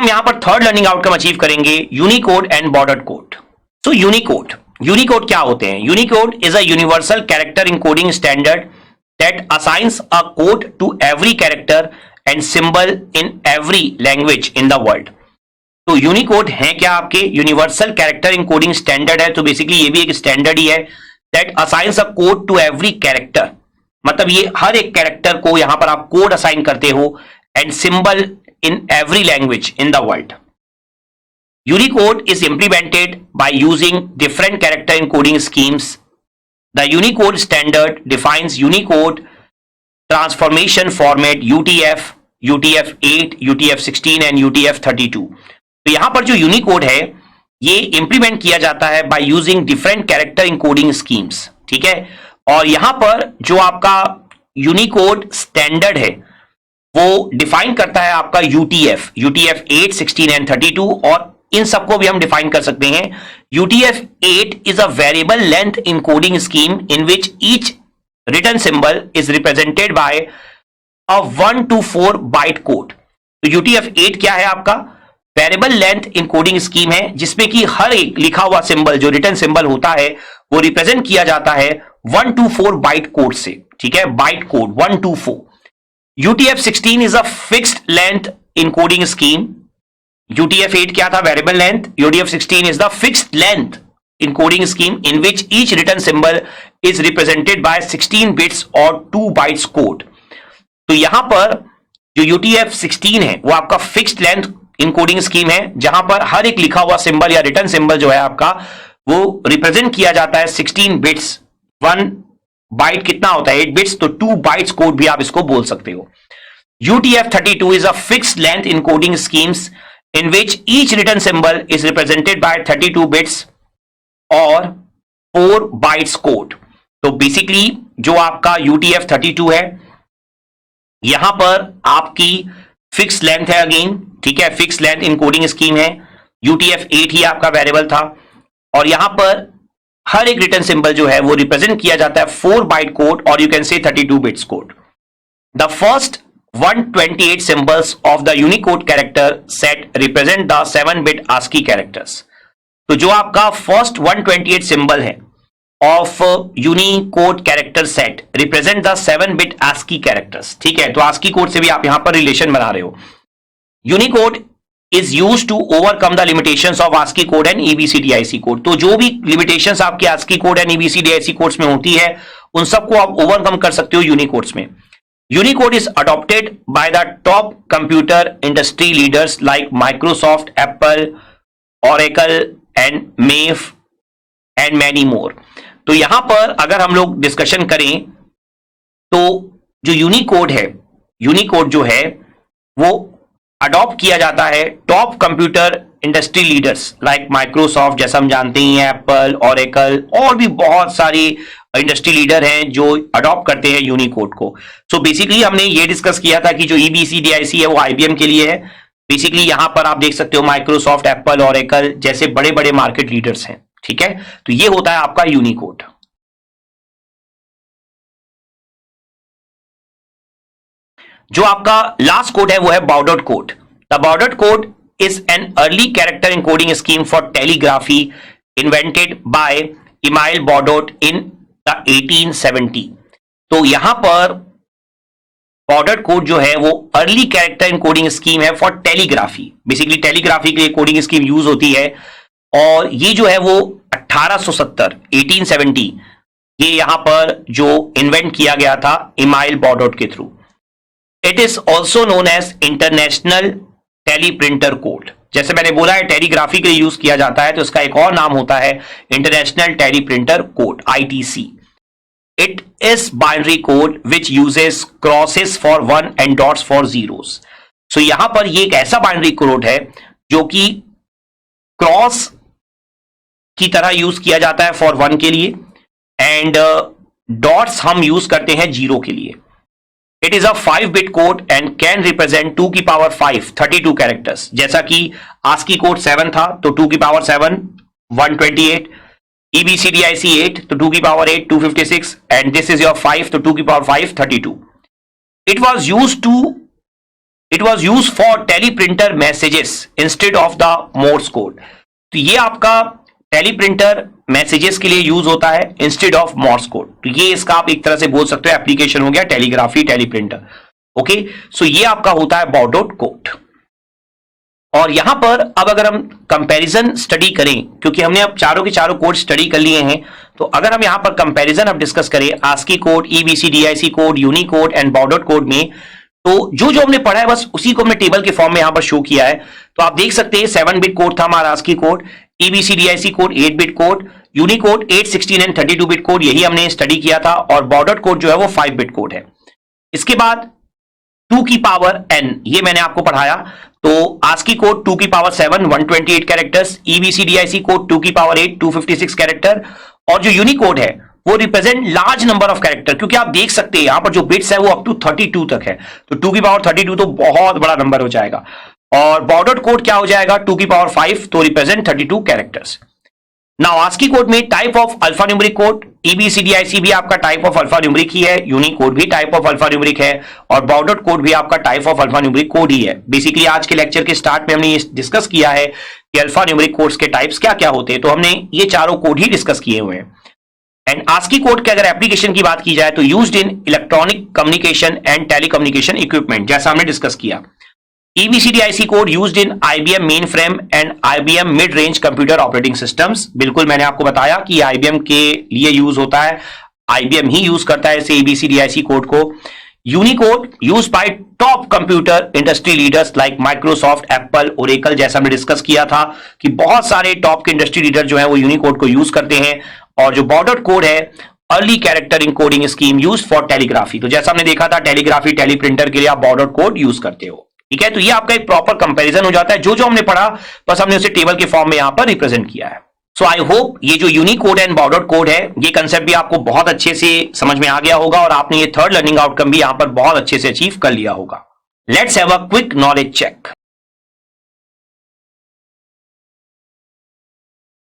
हम यहां पर थर्ड लर्निंग आउटकम अचीव करेंगे, यूनिकोड एंड बॉर्डर्ड कोड। सो यूनिकोड क्या होते हैं? Unicode is a universal character encoding standard that assigns a code to every character and symbol in every language in the world. तो Unicode है क्या? आपके universal character encoding standard है, तो बेसिकली ये भी एक स्टैंडर्ड ही है that assigns a code to every character, मतलब ये हर एक कैरेक्टर को यहां पर आप कोड असाइन करते हो, and symbol in every language in the world. Unicode is implemented by using different character encoding schemes. The Unicode standard defines Unicode transformation format UTF, UTF-8, UTF-16 and UTF-32. तो यहां पर जो Unicode है ये implement किया जाता है by using different character encoding schemes, ठीक है। और यहां पर जो आपका Unicode स्टैंडर्ड है वो डिफाइन करता है आपका UTF, UTF-8, 16 and 32, और इन सबको भी हम डिफाइन कर सकते हैं। UTF-8 is a variable length encoding scheme in which each written symbol is represented by a 1 to 4 byte code। तो UTF-8 क्या है? आपका वेरिएबल लेंथ इनकोडिंग स्कीम है जिसमें कि हर एक लिखा हुआ सिंबल, जो रिटन सिंबल होता है, वो रिप्रेजेंट किया जाता है 1 to 4 बाइट कोड से, ठीक है, byte code 1 to 4। UTF-16 is a fixed length encoding scheme। UTF-8 क्या था? Variable length. UTF-16 is the fixed length encoding scheme in which each written symbol is represented by 16 bits or 2 bytes code। तो यहां पर जो UTF-16 है वो आपका fixed length encoding scheme है जहां पर हर एक लिखा हुआ सिंबल या रिटन सिंबल जो है आपका वो रिप्रेजेंट किया जाता है 16 बिट्स। 1 बाइट कितना होता है? 8 बिट्स, तो 2 बाइट्स कोड भी आप इसको बोल सकते हो। UTF-32 is a fixed length encoding schemes in which each written symbol is represented by 32 bits or 4 bytes code। तो बेसिकली जो आपका UTF-32 है यहां पर आपकी फिक्स लेंथ है, अगेन ठीक है, फिक्स लेंथ इनकोडिंग स्कीम है। UTF-8 ही आपका वेरिएबल था, और यहां पर हर एक रिटन सिंबल जो है वो रिप्रेजेंट किया जाता है 4 बाइट कोड, और you can say 32 bits code. The first 128 symbols of the Unicode character set represent the 7-bit ASCII characters। तो जो आपका फर्स्ट 128 सिंबल है of Unicode character set represent the 7-bit ASCII characters, ठीक है। तो ASCII code से भी आप यहां पर रिलेशन बना रहे हो। Unicode is use to overcome the limitations of ASCII code and EBCDIC code. तो जो भी लिमिटेशंस आपके ASCII code and EBCDIC codes में होती है उन सबको आप ओवरकम कर सकते हो यूनिकोड्स में। Unicode is adopted by the top computer industry leaders like Microsoft, Apple, Oracle and Maeve and many more। तो यहां पर अगर हम लोग डिस्कशन करें तो जो यूनिकोड है, यूनिकोड जो है वो अडॉप्ट किया जाता है top computer industry leaders like Microsoft, जैसा हम जानते ही हैं, एप्पल, ऑरेकल, और भी बहुत सारी इंडस्ट्री लीडर हैं जो अडॉप्ट करते हैं यूनिकोड को। सो बेसिकली हमने ये डिस्कस किया था कि जो EBCDIC है वो IBM के लिए है। बेसिकली यहां पर आप देख सकते हो माइक्रोसॉफ्ट, एप्पल, ऑरेकल जैसे बड़े बड़े मार्केट लीडर्स हैं, ठीक है। तो ये होता है आपका यूनिकोड। जो आपका लास्ट कोड है वो है bordered code. The bordered code is an early character encoding scheme for telegraphy invented by email bordered इन 1870। तो यहां पर बॉर्डर्ड कोड जो है वो अर्ली कैरेक्टर इनकोडिंग स्कीम है फॉर टेलीग्राफी। बेसिकली टेलीग्राफी के लिए कोडिंग स्कीम यूज होती है, और ये जो है वो 1870 ये यहां पर जो इन्वेंट किया गया था इमाइल बॉर्डर्ड के थ्रू। It is also known as international teleprinter code. जैसे मैंने बोला है टेलीग्राफी के लिए यूज किया जाता है, तो इसका एक और नाम होता है international teleprinter code, ITC। It is binary code which uses crosses for 1 and dots for zeros. So यहां पर ये एक ऐसा बाइनरी कोड है जो कि क्रॉस की तरह यूज किया जाता है फॉर 1 के लिए, एंड डॉट्स हम यूज करते हैं जीरो के लिए। It is a 5-bit code and can represent 2 की पावर 5 32 कैरेक्टर्स। जैसा कि ASCII कोड 7 था तो 2 की पावर 7 128, EBCDIC 8 तो 2 की power 8 256, and this is your 5 तो 2 की power 5 32। It it was use for teleprinter messages instead of the Morse code. तो ये आपका टेलीप्रिंटर मैसेजेस के लिए यूज होता है इंस्टेड ऑफ मोर्स कोड। तो ये इसका आप एक तरह से बोल सकते हो एप्लीकेशन हो गया टेलीग्राफी टेलीप्रिंटर। ओके, सो ये आपका होता है बॉर्डर कोड। और यहां पर अब अगर हम कंपैरिजन स्टडी करें, क्योंकि हमने अब चारों के चारों कोड स्टडी कर लिए हैं, तो अगर हम यहां पर कंपैरिजन अब डिस्कस करें ASCII code, EBCDIC code, Unicode and Baudot code में, तो जो जो हमने पढ़ा है बस उसी को हमने टेबल के फॉर्म में यहां पर शो किया है। तो आप देख सकते हैं 7 बिट कोड था हमारा ASCII code, EBCDIC code 8 bit code, Unicode 8, 16 and 32 bit code, यही हमने स्टडी किया था, और बॉर्डर कोड जो है वो 5 बिट कोड है। इसके बाद 2 की पावर n, ये मैंने आपको पढ़ाया। तो आस्की कोड 2 की पावर 7 128 कैरेक्टर्स, EBCDIC कोड 2 की पावर 8 256 कैरेक्टर, और जो यूनिकोड है वो represent large number of character, क्योंकि आप देख सकते हैं यहां पर जो बिट्स है वो अप टू 32 तक है। तो 2 की पावर 32 तो बहुत बड़ा नंबर हो जाएगा। और बॉर्डर कोड क्या हो जाएगा 2 की पावर 5, तो represent 32 characters. Now ASCII code में type of alpha numeric code, EBCDIC भी आपका टाइप ऑफ अल्फा न्यूमेरिक ही है, यूनिकोड भी टाइप ऑफ अल्फा न्यूमेरिक है, और बॉर्डर कोड भी आपका type of alpha numeric code ही है। बेसिकली आज के लेक्चर के स्टार्ट में हमने ये डिस्कस किया है कि अल्फा न्यूमेरिक कोड्स के टाइप्स क्या क्या होते हैं, तो हमने ये चारों कोड ही डिस्कस किए हुए हैं। एंड आस्की कोड के अगर एप्लीकेशन की बात की जाए तो used in electronic communication and telecommunication equipment, जैसा हमने डिस्कस किया। EBCDIC code used in IBM main frame and IBM mid range computer operating systems. बिल्कुल मैंने आपको बताया कि IBM के लिए यूज होता है, IBM ही यूज करता है इसे EBCDIC कोड को। Unicode use by top computer industry leaders like Microsoft, Apple, Oracle, जैसा हमने डिस्कस किया था कि बहुत सारे टॉप के इंडस्ट्री लीडर जो है वो यूनिकोड को यूज करते हैं। और जो बॉर्डर कोड है early character encoding scheme use for telegraphy, तो जैसा हमने देखा था टेलीग्राफी टेलीप्रिंटर के लिए आप बॉर्डर कोड यूज करते हो। ठीक है, तो ये आपका एक प्रॉपर कंपैरिजन हो जाता है, जो जो हमने पढ़ा बस हमने उसे टेबल के फॉर्म में यहां पर रिप्रेजेंट किया है। सो आई होप ये जो यूनिकोड एंड बॉर्डर कोड है ये कंसेप्ट भी आपको बहुत अच्छे से समझ में आ गया होगा, और आपने ये थर्ड लर्निंग आउटकम भी यहां पर बहुत अच्छे से अचीव कर लिया होगा। Let's have a quick knowledge check.